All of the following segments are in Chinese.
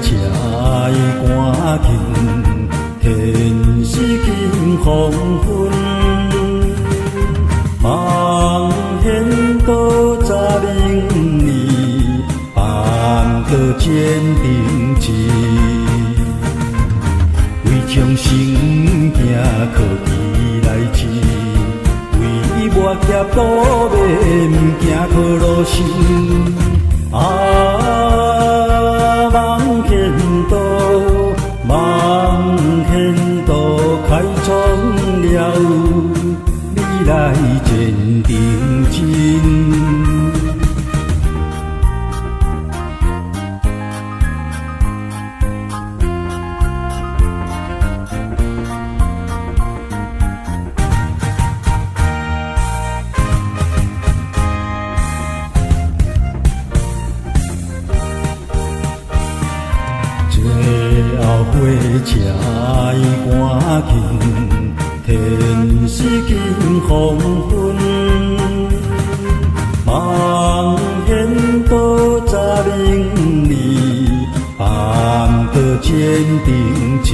车的赶紧，天是近黄昏，望见到十明年，办个坚定志，为将生行靠伊来治，为抹劫路面，不惊靠路心。望见到，望见到开创了未来坚定真。后火车伊赶紧，天是近黄昏，望见到十明年，办个坚定志，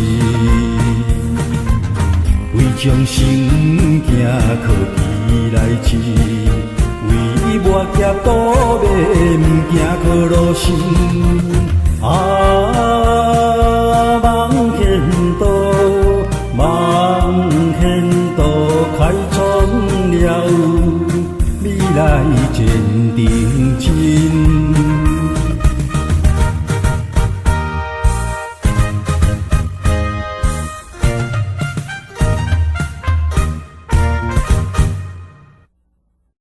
为将生行靠伊来治，为抹劫路面，不惊靠路心。望见到开创了未来坚定真。